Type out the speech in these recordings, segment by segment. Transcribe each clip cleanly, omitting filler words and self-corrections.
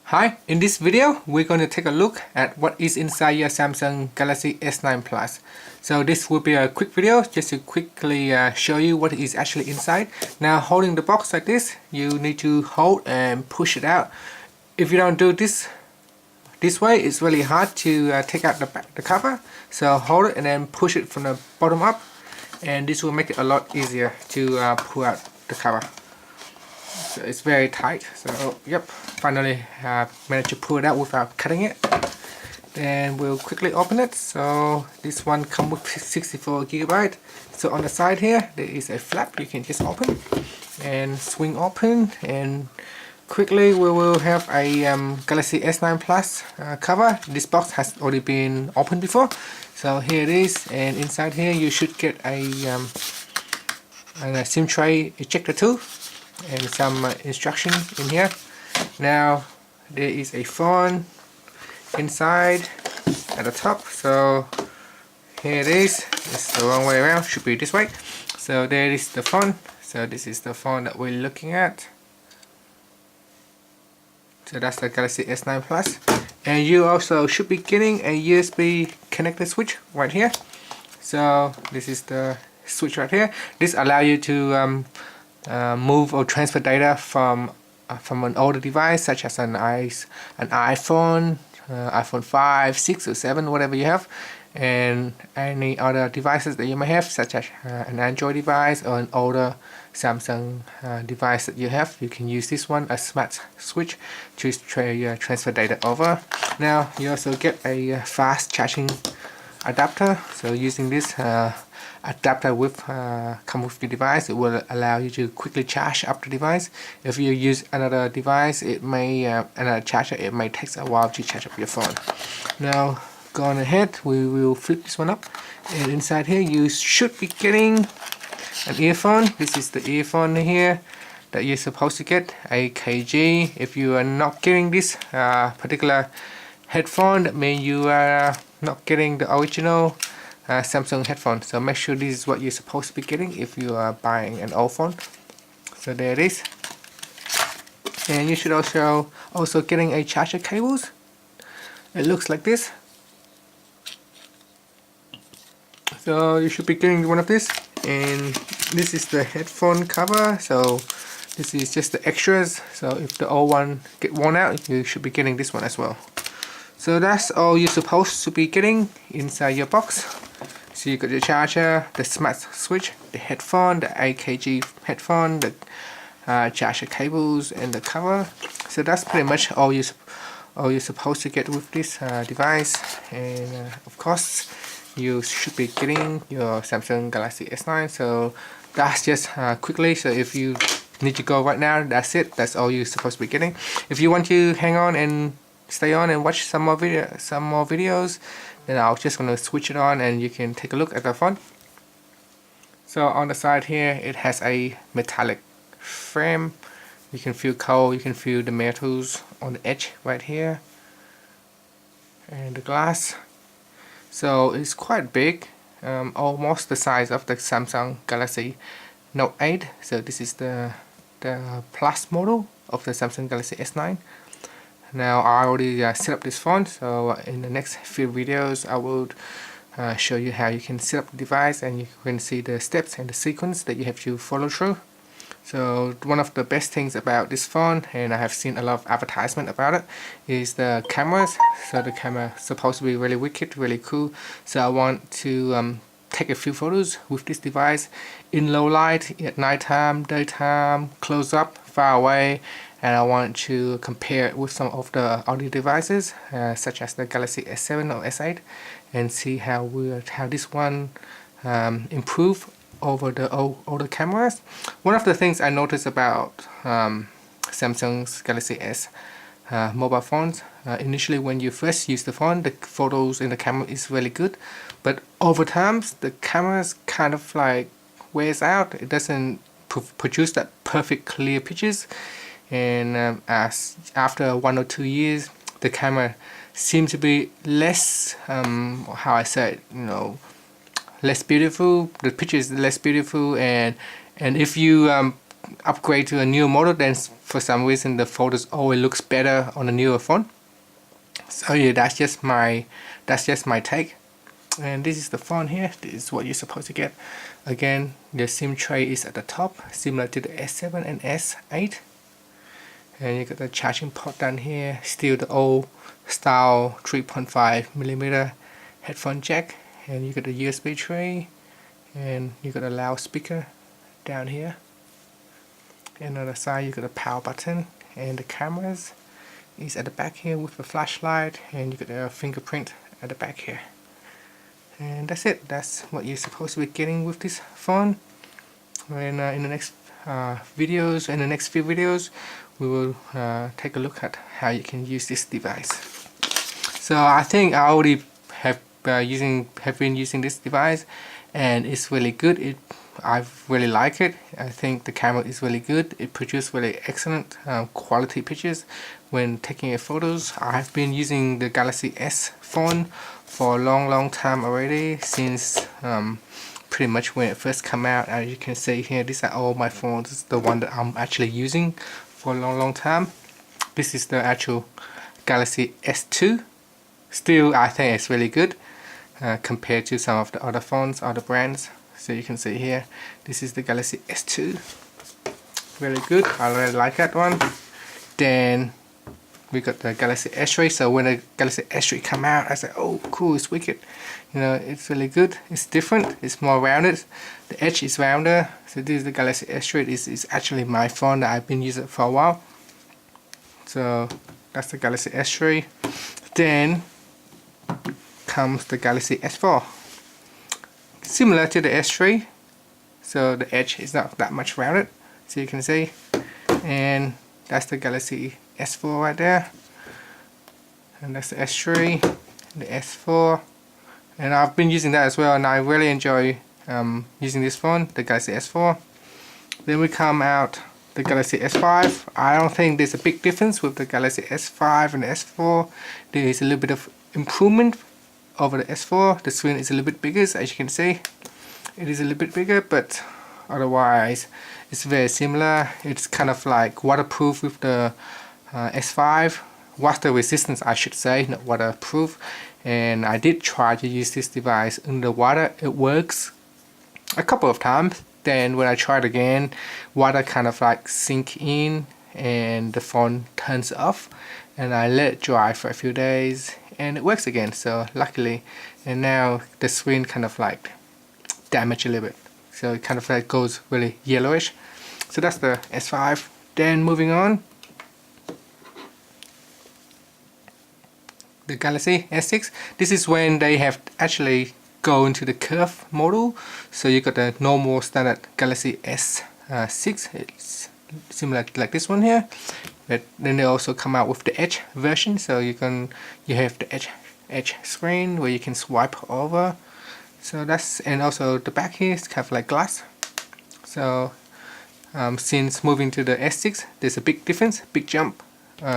Hi, in this video we're going to take a look at what is inside your Samsung Galaxy S9 Plus. So this will be a quick video just to quickly show you what is actually inside. Now holding the box like this, you need to hold and push it out. If you don't do this way, it's really hard to take out the cover. So hold it and then push it from the bottom up, and this will make it a lot easier to pull out the cover. So it's very tight. So yep, finally managed to pull it out without cutting it. Then we'll quickly open it. So this one comes with 64GB. So on the side here there is a flap you can just open and swing open, and quickly we will have a Galaxy S9 Plus cover. This box has already been opened before, so here it is. And inside here you should get a SIM tray ejector tool and some instructions in here. Now there is a phone inside at the top. So here it is. It's the wrong way around, should be this way. So there is the phone. So this is the phone that we're looking at. So that's the Galaxy S9 Plus. And you also should be getting a USB connector switch right here. So this is the switch right here. This allows you to move or transfer data from an older device, such as an iPhone, iPhone 5, 6 or 7, whatever you have, and any other devices that you may have, such as an Android device or an older Samsung device that you have. You can use this one, a smart switch, to transfer data over. Now you also get a fast charging adapter. So using this adapter come with the device, it will allow you to quickly charge up the device. If you use another device, it may another charger, it may take a while to charge up your phone. Now going ahead, we will flip this one up, and inside here you should be getting an earphone. This is the earphone here that you're supposed to get, AKG. If you are not getting this particular headphone, that means you are not getting the original Samsung headphone. So make sure this is what you're supposed to be getting if you are buying an old phone. So there it is. And you should also getting a charger cables. It looks like this. So you should be getting one of this, and this is the headphone cover. So this is just the extras. So if the old one get worn out, you should be getting this one as well. So that's all you're supposed to be getting inside your box. So you got your charger, the smart switch, the headphone, the AKG headphone, the charger cables, and the cover. So that's pretty much all you're supposed to get with this device. And of course, you should be getting your Samsung Galaxy S9. So that's just quickly. So if you need to go right now, that's it. That's all you're supposed to be getting. If you want to hang on and stay on and watch some more videos, then I'm just gonna switch it on and you can take a look at the phone. So on the side here it has a metallic frame. You can feel cold, you can feel the metals on the edge right here, and the glass. So it's quite big, almost the size of the Samsung Galaxy Note 8. So this is the Plus model of the Samsung Galaxy S9. Now I already set up this phone, so in the next few videos I will show you how you can set up the device, and you can see the steps and the sequence that you have to follow through. So one of the best things about this phone, and I have seen a lot of advertisement about it, is the cameras. So the camera is supposed to be really wicked, really cool. So I want to take a few photos with this device in low light, at nighttime, daytime, close up, far away. And I want to compare it with some of the other devices, such as the Galaxy S7 or S8, and see how this one improve over the older cameras. One of the things I noticed about Samsung's Galaxy S mobile phones, initially when you first use the phone, the photos in the camera is really good, but over time the cameras kind of like wears out. It doesn't produce that perfect clear pictures. And as after 1 or 2 years, the camera seems to be less, how I say it, less beautiful. The picture is less beautiful, and if you upgrade to a newer model, then for some reason the photos always looks better on a newer phone. So yeah, that's just my take. And this is the phone here. This is what you're supposed to get. Again, the SIM tray is at the top, similar to the S7 and S8. And you got the charging port down here, still the old style 3.5mm headphone jack. And you got the USB tray, and you got a loudspeaker down here. And on the side you got a power button, and the cameras is at the back here with the flashlight, and you got a fingerprint at the back here. And that's it. That's what you're supposed to be getting with this phone. And in the next videos, in the next few videos, we will take a look at how you can use this device. So I think I already have been using this device, and it's really good. I really like it. I think the camera is really good. It produces really excellent quality pictures when taking photos. I've been using the Galaxy S phone for a long time already, since pretty much when it first came out. As you can see here, these are all my phones. This is the one that I'm actually using for a long time. This is the actual Galaxy S2. Still, I think it's really good compared to some of the other phones, other brands. So you can see here, this is the Galaxy S2. Really good. I really like that one. Then we got the Galaxy S3. So when the Galaxy S3 come out, I said, oh cool, it's wicked. You know, it's really good. It's different. It's more rounded. The edge is rounder. So this is the Galaxy S3. This is actually my phone that I've been using for a while. So that's the Galaxy S3. Then comes the Galaxy S4. Similar to the S3, so the edge is not that much rounded, so you can see. And that's the Galaxy S4 right there, and that's the S3, the S4, and I've been using that as well, and I really enjoy using this phone, the Galaxy S4. Then we come out the Galaxy S5. I don't think there's a big difference with the Galaxy S5 and the S4. There is a little bit of improvement over the S4. The screen is a little bit bigger, as you can see. It is a little bit bigger, but otherwise it's very similar. It's kind of like waterproof with the S5. Water resistance, I should say, not waterproof. And I did try to use this device in the water. It works a couple of times. Then when I tried again, water kind of like sink in and the phone turns off, and I let it dry for a few days and it works again. So luckily, and now the screen kind of like damaged a little bit, so it kind of like goes really yellowish. So that's the S5. Then moving on, the Galaxy S6. This is when they have actually go into the curve model. So you got the normal standard Galaxy S6. It's similar like this one here, but then they also come out with the edge version. So you have the edge screen where you can swipe over. So that's, and also the back here is kind of like glass. So since moving to the S6, there's a big difference, big jump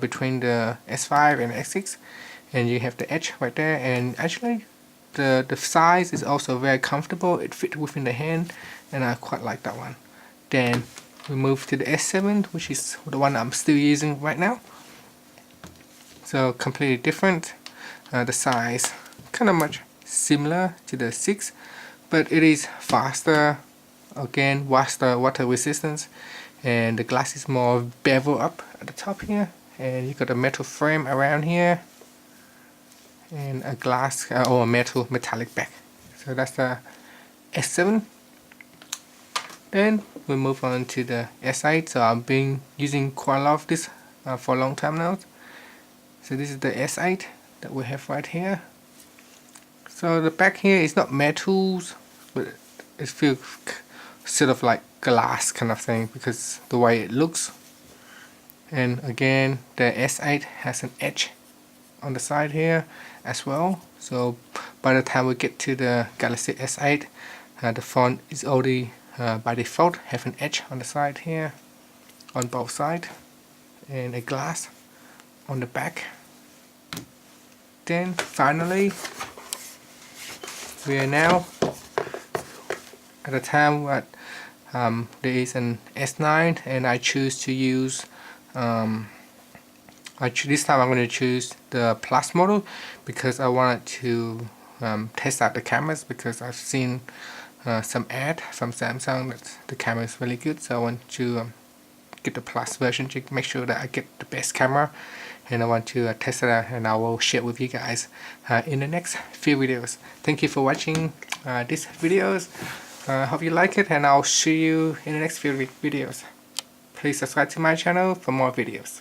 between the S5 and S6, and you have the edge right there. And actually the size is also very comfortable. It fits within the hand, and I quite like that one. Then we move to the S7, which is the one I'm still using right now. So completely different. The size kind of much similar to the 6, but it is faster. Again, water resistance, and the glass is more bevel up at the top here, and you got a metal frame around here, and a glass or a metallic back. So that's the S7. Then we move on to the S8. So I've been using quite a lot of this for a long time now. So this is the S8 that we have right here. So the back here is not metals, but it feels sort of like glass kind of thing because the way it looks. And again, the S8 has an edge on the side here as well. So by the time we get to the Galaxy S8, the phone is already by default have an edge on the side here, on both sides, and a glass on the back. Then finally, we are now at a time what There is an S9, and I choose to use this time I'm going to choose the Plus model because I wanted to test out the cameras, because I've seen some ad from Samsung that the camera is really good, so I want to get the Plus version to make sure that I get the best camera, and I want to test it out, and I will share with you guys in the next few videos. Thank you for watching these videos. Hope you like it, and I'll see you in the next few videos. Please subscribe to my channel for more videos.